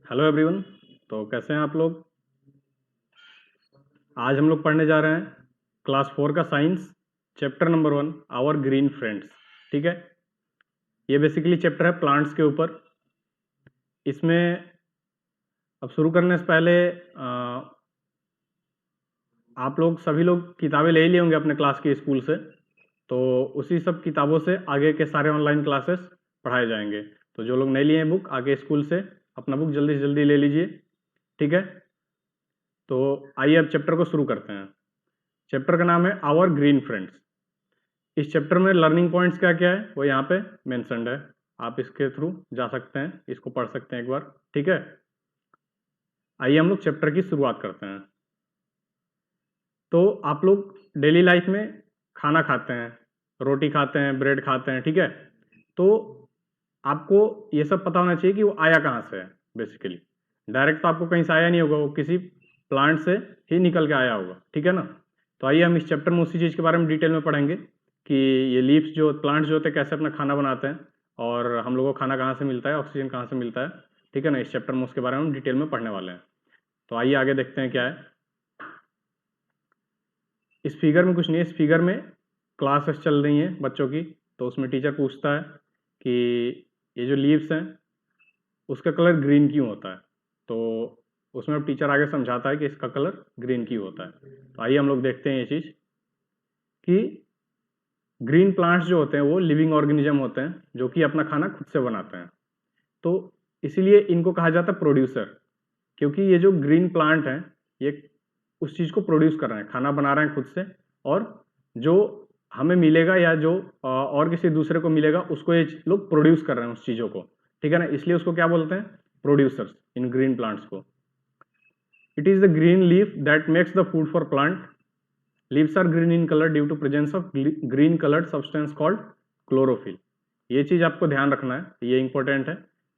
Hello everyone. तो कैसे हैं आप लोग। आज हम लोग पढ़ने जा रहे हैं क्लास 4 का science chapter number 1 our green friends. ठीक है, ये बेसिकली चैप्टर है प्लांट्स के ऊपर। इसमें अब शुरू करने से पहले आप लोग सभी लोग किताबें ले ही लिए होंगे अपने क्लास के स्कूल से, तो उसी सब किताबों से आगे के सारे ऑनलाइन क्लासेस पढ़ाए जाएंगे। तो जो लोग नहीं लिए हैं बुक, आगे स्कूल से अपना बुक जल्दी से जल्दी ले लीजिए। ठीक है, तो आइए अब चैप्टर को शुरू करते हैं। चैप्टर का नाम है आवर ग्रीन फ्रेंड्स। इस चैप्टर में लर्निंग पॉइंट्स क्या क्या है वो यहाँ पे मेंशन्ड है, आप इसके थ्रू जा सकते हैं, इसको पढ़ सकते हैं एक बार। ठीक है, आइए हम लोग चैप्टर की शुरुआत करते हैं। तो आप लोग डेली लाइफ में खाना खाते हैं, रोटी खाते हैं, ब्रेड खाते हैं। ठीक है, तो आपको ये सब पता होना चाहिए कि वो आया कहाँ से है। बेसिकली डायरेक्ट तो आपको कहीं से आया नहीं होगा, वो किसी प्लांट से ही निकल के आया होगा। ठीक है ना। तो आइए हम इस चैप्टर में उसी चीज़ के बारे में डिटेल में पढ़ेंगे कि ये लीव्स जो प्लांट्स जो होते हैं कैसे अपना खाना बनाते हैं, और हम लोगों को खाना कहाँ से मिलता है, ऑक्सीजन कहाँ से मिलता है। ठीक है ना, इस चैप्टर में उसके बारे में हम डिटेल में पढ़ने वाले हैं। तो आइए आगे देखते हैं क्या है। इस फिगर में कुछ नहीं है, इस फिगर में क्लासेस चल रही हैं बच्चों की। तो उसमें टीचर पूछता है कि ये जो लीव्स हैं उसका कलर ग्रीन क्यों होता है। तो उसमें अब टीचर आगे समझाता है कि इसका कलर ग्रीन क्यों होता है। तो आइए हम लोग देखते हैं ये चीज़ कि ग्रीन प्लांट्स जो होते हैं वो लिविंग ऑर्गेनिज्म होते हैं जो कि अपना खाना खुद से बनाते हैं। तो इसीलिए इनको कहा जाता है प्रोड्यूसर, क्योंकि ये जो ग्रीन प्लांट हैं ये उस चीज़ को प्रोड्यूस कर रहे हैं, खाना बना रहे हैं खुद से, और जो हमें मिलेगा या जो और किसी दूसरे को मिलेगा उसको ये लोग प्रोड्यूस कर रहे हैं उस चीज़ों को। ठीक है ना, इसलिए उसको क्या बोलते हैं, प्रोड्यूसर्स इन ग्रीन प्लांट्स को। It is the green leaf that makes the food for plant. Leaves are green in color due to presence of green colored substance called chlorophyll। ये चीज आपको ध्यान रखना है, ये इंपॉर्टेंट है,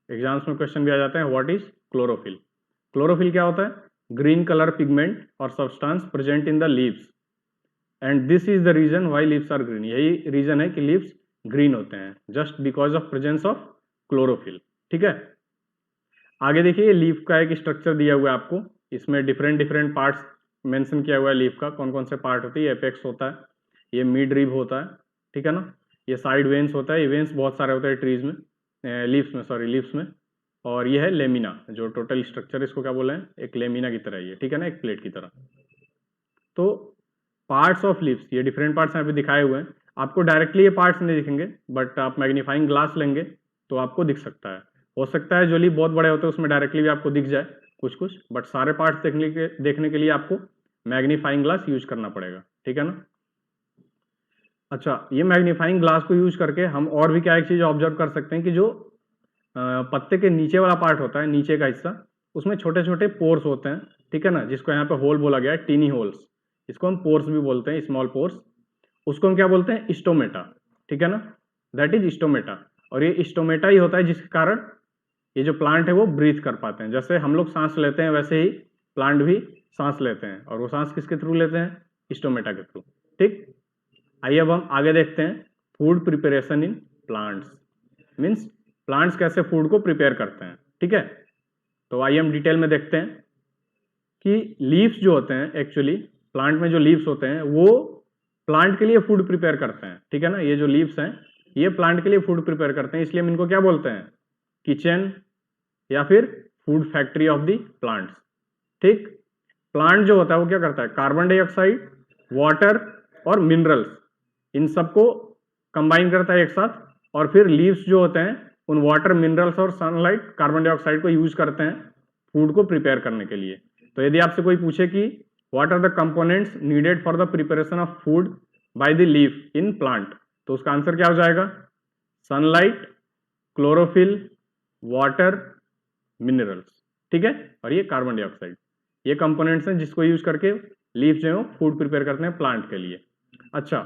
एग्जाम्स में क्वेश्चन भी आ जाते हैं। What is chlorophyll. क्लोरोफिल क्या होता है, ग्रीन कलर पिगमेंट और substance present in the leaves, and this is the reason why leaves are green. यही रीजन है कि लीव्स ग्रीन होते हैं, just because of presence of chlorophyll. ठीक है, आगे देखिए लीफ का एक स्ट्रक्चर दिया हुआ है आपको, इसमें डिफरेंट डिफरेंट पार्ट्स मेंशन किया हुआ है लीफ का, कौन कौन से पार्ट होते हैं। ये एपेक्स होता है, ये मिड रिब होता है, ठीक है ना, ये साइड वेन्स होता है, ये वेन्स बहुत सारे होते हैं ट्रीज में, लीव्स में, सॉरी लीव्स में, और ये है लेमिना। जो टोटल स्ट्रक्चर इसको क्या बोले हैं, एक लेमिना की तरह ये, ठीक है ना, एक प्लेट की तरह। तो पार्ट्स ऑफ लीव्स, ये डिफरेंट पार्ट्स यहाँ पे दिखाए हुए हैं। आपको डायरेक्टली ये पार्ट्स नहीं दिखेंगे, बट आप मैग्नीफाइंग ग्लास लेंगे तो आपको दिख सकता है। हो सकता है जो लीफ बहुत बड़े होते हैं उसमें डायरेक्टली भी आपको दिख जाए कुछ कुछ, बट सारे पार्ट्स देखने के लिए आपको मैग्नीफाइंग ग्लास यूज करना पड़ेगा। ठीक है ना। अच्छा, ये मैग्नीफाइंग ग्लास को यूज करके हम और भी क्या एक चीज ऑब्जर्व कर सकते हैं कि जो पत्ते के नीचे वाला पार्ट होता है, नीचे का हिस्सा, उसमें छोटे छोटे पोर्स होते हैं। ठीक है ना, जिसको यहाँ पे होल बोला गया है, टीनी होल्स, इसको हम पोर्स भी बोलते हैं, स्मॉल पोर्स। उसको हम क्या बोलते हैं, स्टोमेटा। ठीक है ना, दैट इज स्टोमेटा। और ये स्टोमेटा ही होता है जिसके कारण ये जो प्लांट है वो ब्रीथ कर पाते हैं। जैसे हम लोग सांस लेते हैं वैसे ही प्लांट भी सांस लेते हैं, और वो सांस किसके थ्रू लेते हैं, स्टोमेटा के थ्रू। ठीक, आइए अब हम आगे देखते हैं food preparation in plants, means plants कैसे फूड को प्रिपेयर करते हैं। ठीक है, तो आइए हम डिटेल में देखते हैं कि लीव्स जो होते हैं, एक्चुअली प्लांट में जो लीव्स होते हैं वो प्लांट के लिए फूड प्रिपेयर करते हैं। ठीक है ना, ये जो लीव्स हैं ये प्लांट के लिए फूड प्रिपेयर करते हैं, इसलिए हम इनको क्या बोलते हैं, किचन या फिर food factory of the plants. ठीक, प्लांट जो होता है वो क्या करता है, कार्बन डाइऑक्साइड, वाटर और मिनरल्स, इन सबको कंबाइन करता है एक साथ, और फिर लीव्स जो होते हैं उन वाटर, मिनरल्स और सनलाइट, कार्बन डाइऑक्साइड को यूज करते हैं फूड को प्रिपेयर करने के लिए। तो यदि आपसे कोई पूछे कि what are the components needed for the preparation of food by the leaf in plant, तो उसका आंसर क्या हो जाएगा, सनलाइट, क्लोरोफिल, वाटर, मिनरल्स। ठीक है, और ये कार्बन डाइऑक्साइड, ये कंपोनेंट्स हैं जिसको यूज करके लीफ जो है फूड प्रिपेयर करते हैं प्लांट के लिए। अच्छा,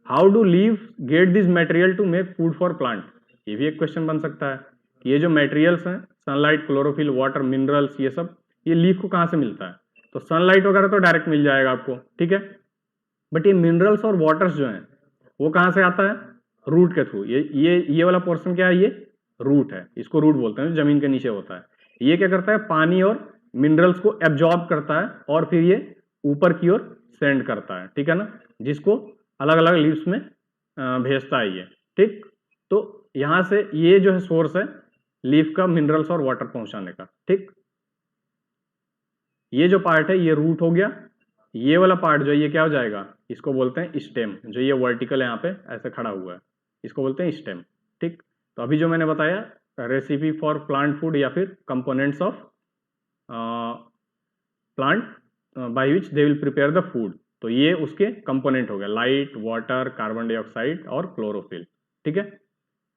how do leaf get this material to make food for plant, ये भी एक क्वेश्चन बन सकता है कि ये जो मटेरियल्स हैं, सनलाइट, क्लोरोफिल, वाटर, मिनरल्स, ये सब, ये लीफ को कहाँ से मिलता है। तो सनलाइट वगैरह तो डायरेक्ट मिल जाएगा आपको, ठीक है, बट ये मिनरल्स और वाटर्स जो हैं वो कहाँ से आता है, रूट के थ्रू। ये वाला पोर्शन क्या है, ये रूट है, इसको रूट बोलते हैं, जमीन के नीचे होता है। ये क्या करता है, पानी और मिनरल्स को एब्जॉर्ब करता है और फिर ये ऊपर की ओर सेंड करता है, ठीक है ना, जिसको अलग अलग लीव्स में भेजता है ये, ठीक। तो यहां से ये जो है सोर्स है लीफ का मिनरल्स और वाटर पहुंचाने का, ठीक। ये जो पार्ट है ये रूट हो गया, ये वाला पार्ट जो है ये क्या हो जाएगा, इसको बोलते हैं स्टेम, जो ये वर्टिकल यहाँ पे ऐसे खड़ा हुआ है इसको बोलते हैं स्टेम, ठीक। तो अभी जो मैंने बताया रेसिपी फॉर प्लांट फूड या फिर components of plant by which they will prepare the food, तो ये उसके कंपोनेंट हो गए, लाइट, वाटर, कार्बन डाइऑक्साइड और क्लोरोफिल, ठीक है।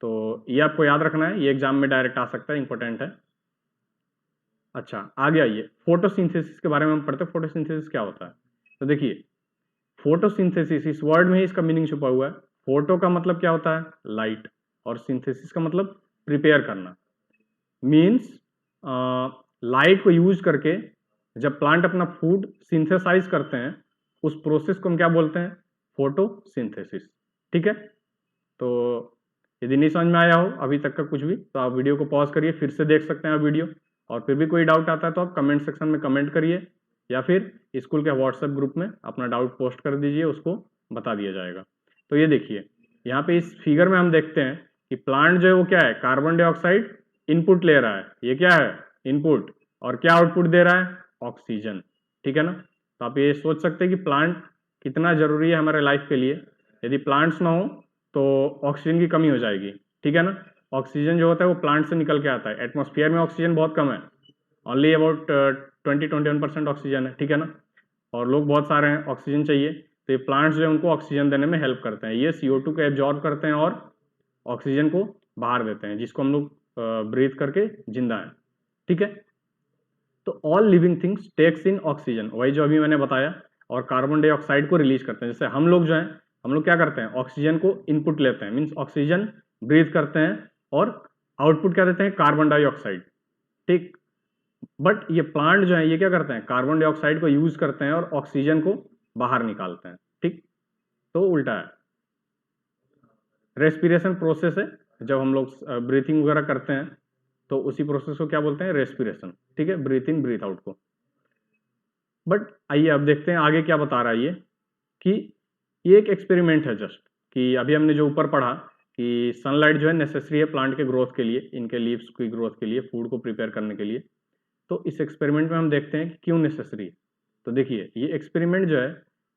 तो ये आपको याद रखना है, ये एग्जाम में डायरेक्ट आ सकता है, इंपॉर्टेंट है। अच्छा, आगे आइए, फोटोसिंथेसिस के बारे में हम पढ़ते हैं। फोटोसिंथेसिस क्या होता है, तो देखिए फोटोसिंथेसिस इस वर्ड में ही इसका मीनिंग छुपा हुआ है। फोटो का मतलब क्या होता है, लाइट, और सिंथेसिस का मतलब प्रिपेयर करना, मीन्स लाइट को यूज करके जब प्लांट अपना फूड सिंथेसाइज करते हैं उस प्रोसेस को हम क्या बोलते हैं, फोटोसिंथेसिस, ठीक है। तो यदि नहीं समझ में आया हो अभी तक का कुछ भी तो आप वीडियो को पॉज करिए, फिर से देख सकते हैं आप वीडियो, और फिर भी कोई डाउट आता है तो आप कमेंट सेक्शन में कमेंट करिए या फिर स्कूल के व्हाट्सएप ग्रुप में अपना डाउट पोस्ट कर दीजिए, उसको बता दिया जाएगा। तो ये देखिए यहाँ पे इस फिगर में हम देखते हैं कि प्लांट जो है वो क्या है, कार्बन डाइऑक्साइड इनपुट ले रहा है, ये क्या है इनपुट, और क्या आउटपुट दे रहा है, ऑक्सीजन, ठीक है ना। तो आप ये सोच सकते हैं कि प्लांट कितना जरूरी है हमारे लाइफ के लिए। यदि प्लांट्स ना हो तो ऑक्सीजन की कमी हो जाएगी, ठीक है ना। ऑक्सीजन जो होता है वो प्लांट से निकल के आता है, एटमॉस्फेयर में ऑक्सीजन बहुत कम है, ओनली अबाउट 20-21% ऑक्सीजन है, ठीक है ना, और लोग बहुत सारे हैं, ऑक्सीजन चाहिए, तो ये प्लांट्स जो है उनको ऑक्सीजन देने में हेल्प करते हैं, ये CO2 को एब्जॉर्ब करते हैं और ऑक्सीजन को बाहर देते हैं, जिसको हम लोग ब्रीथ करके जिंदा है, ठीक है। तो all living things takes in oxygen, वही जो अभी मैंने बताया, और कार्बन डाइऑक्साइड को रिलीज करते हैं। जैसे हम लोग जो है, हम लोग क्या करते हैं, ऑक्सीजन को इनपुट लेते हैं, मीन्स ऑक्सीजन ब्रीथ करते हैं और आउटपुट क्या देते हैं, कार्बन डाइऑक्साइड, ठीक। बट ये प्लांट जो है ये क्या करते हैं, कार्बन डाइऑक्साइड को यूज करते हैं और ऑक्सीजन को बाहर निकालते हैं, ठीक। तो उल्टा है, रेस्पिरेशन प्रोसेस है, जब हम लोग ब्रीथिंग वगैरह करते हैं तो उसी प्रोसेस को क्या बोलते हैं, रेस्पिरेशन, ठीक है, ब्रीथ इन ब्रीथ आउट को। बट आइए अब देखते हैं आगे क्या बता रहा है ये, कि ये एक एक्सपेरिमेंट है जस्ट, कि अभी हमने जो ऊपर पढ़ा कि सनलाइट जो है नेसेसरी है प्लांट के ग्रोथ के लिए, इनके लीव्स की ग्रोथ के लिए, फूड को प्रिपेयर करने के लिए। तो इस एक्सपेरिमेंट में हम देखते हैं कि क्यों नेसेसरी है। तो देखिए ये एक्सपेरिमेंट जो है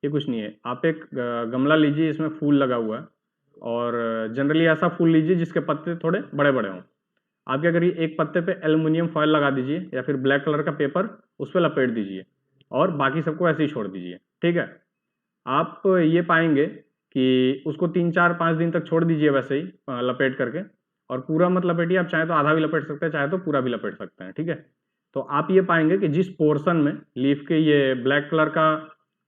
ये कुछ नहीं है, आप एक गमला लीजिए, इसमें फूल लगा हुआ है, और जनरली ऐसा फूल लीजिए जिसके पत्ते थोड़े बड़े बड़े हों। आप क्या करिए, एक पत्ते पे एल्युमिनियम फॉयल लगा दीजिए या फिर ब्लैक कलर का पेपर उस पर लपेट दीजिए और बाकी सबको ऐसे ही छोड़ दीजिए, ठीक है। आप ये पाएंगे कि उसको 3-4-5 दिन तक छोड़ दीजिए वैसे ही लपेट करके, और पूरा मत लपेटिए, आप चाहे तो आधा भी लपेट सकते हैं, चाहे तो पूरा भी लपेट सकते हैं, ठीक है। तो आप ये पाएंगे कि जिस पोर्शन में लीफ के ये ब्लैक कलर का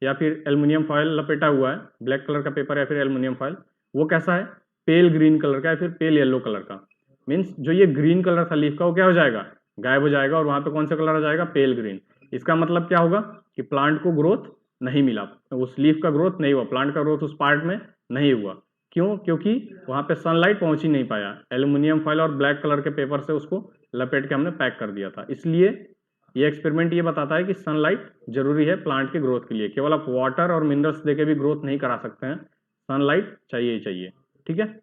या फिर एल्युमिनियम फॉयल लपेटा हुआ है, ब्लैक कलर का पेपर या फिर एल्युमिनियम फॉयल, वो कैसा है, पेल ग्रीन कलर का या फिर पेल येलो कलर का, मीन्स जो ये ग्रीन कलर था लीफ का वो क्या हो जाएगा, गायब हो जाएगा, और वहां पे कौन सा कलर आ जाएगा, पेल ग्रीन। इसका मतलब क्या होगा कि प्लांट को ग्रोथ नहीं मिला, उस लीफ का ग्रोथ नहीं हुआ, प्लांट का ग्रोथ उस पार्ट में नहीं हुआ। क्यों, क्योंकि वहां पे सनलाइट पहुंच ही नहीं पाया, एल्युमिनियम फॉयल और ब्लैक कलर के पेपर से उसको लपेट के हमने पैक कर दिया था। इसलिए ये एक्सपेरिमेंट ये बताता है कि सनलाइट जरूरी है प्लांट के ग्रोथ के लिए, केवल आप वाटर और मिनरल्स देके भी ग्रोथ नहीं करा सकते हैं, सनलाइट चाहिए ही चाहिए, ठीक है।